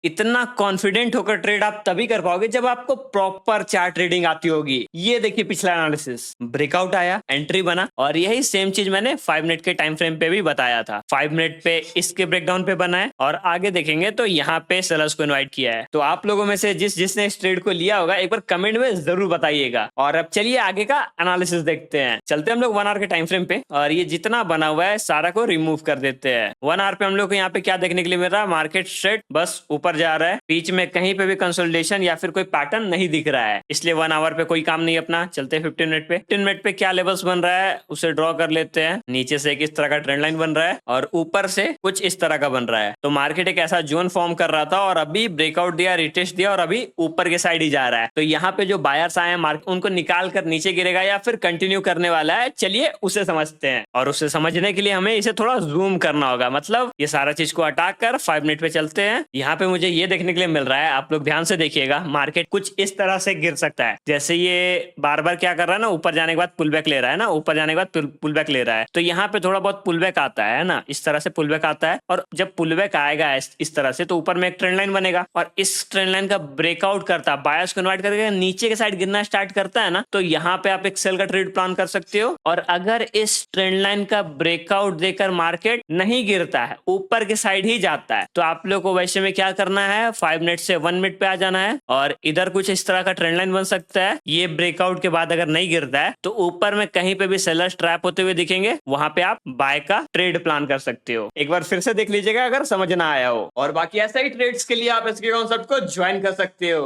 इतना कॉन्फिडेंट होकर ट्रेड आप तभी कर पाओगे जब आपको प्रॉपर चार्ट रीडिंग आती होगी। ये देखिए पिछला एनालिसिस, ब्रेकआउट आया, एंट्री बना, और यही सेम चीज मैंने 5 मिनट के टाइम फ्रेम पे भी बताया था। 5 मिनट पे इसके ब्रेकडाउन पे बना है, और आगे देखेंगे तो यहाँ पे सेलर्स को इनवाइट किया है। तो आप लोगों में से जिसने इस ट्रेड को लिया होगा एक बार कमेंट में जरूर बताइएगा। और अब चलिए आगे का एनालिसिस देखते हैं। चलते हम लोग 1 आवर के टाइम फ्रेम पे, और ये जितना बना हुआ है सारा को रिमूव कर देते हैं। 1 आवर पे हम लोग को यहाँ पे क्या देखने के लिए मिल रहा है, मार्केट स्ट्रेट बस ऊपर जा रहा है, बीच में कहीं पे भी कंसोलिडेशन या फिर कोई पैटर्न नहीं दिख रहा है, इसलिए 1 आवर पे कोई काम नहीं अपना। चलते हैं 15 मिनट पे। 15 मिनट पे क्या लेवल्स बन रहा है उसे ड्रॉ कर लेते हैं। नीचे से एक इस तरह का ट्रेंड लाइन बन रहा है, और ऊपर से कुछ इस तरह का बन रहा है। तो मार्केट एक ऐसा जोन फॉर्म कर रहा था, और अभी ब्रेकआउट दिया, रिटेस्ट दिया, और अभी ऊपर के साइड ही जा रहा है। तो यहाँ पे जो बायर्स आए हैं मार्केट, उनको निकाल कर नीचे गिरेगा या फिर कंटिन्यू करने वाला है, चलिए उसे समझते हैं। और उसे समझने के लिए हमें इसे थोड़ा जूम करना होगा, मतलब ये सारा चीज को हटा कर 5 मिनट पे चलते हैं। यहाँ पे मुझे ये देखने के लिए मिल रहा है, आप लोग ध्यान से देखिएगा, मार्केट कुछ इस तरह से गिर सकता है। जैसे ये बार बार क्या कर रहा है ना, ऊपर जाने के बाद पुल बैक ले रहा है ना, ऊपर जाने के बाद पुल बैक ले रहा है। तो यहाँ पे थोड़ा बहुत पुल बैक आता है ना, इस तरह से पुल बैक आता है, और जब पुल बैक आएगा इस तरह से, तो ऊपर में एक ट्रेंड लाइन बनेगा, और इस ट्रेंड लाइन का ब्रेकआउट करता है, बायर्स को इनवाइट करके नीचे के साइड गिरना स्टार्ट करता है ना, तो यहाँ पे आप एक सेल का ट्रेड प्लान कर सकते हो। और अगर इस ट्रेंड लाइन का ब्रेकआउट देकर मार्केट नहीं गिरता है, ऊपर के साइड ही जाता है, तो आप लोग को वैसे में क्या करना है, 5 मिनट से 1 मिनट पे आ जाना है, और इधर कुछ इस तरह का ट्रेंड लाइन बन सकता है। ये ब्रेकआउट के बाद अगर नहीं गिरता है तो ऊपर में कहीं पे भी सेलर्स ट्रैप होते हुए दिखेंगे, वहां पे आप बाय का ट्रेड प्लान कर सकते हो। एक बार फिर से देख लीजिएगा अगर समझ ना आया हो, और बाकी ऐसा ही ट्रेड्स के लिए आप इसके कॉन्सेप्ट को ज्वाइन कर सकते हो।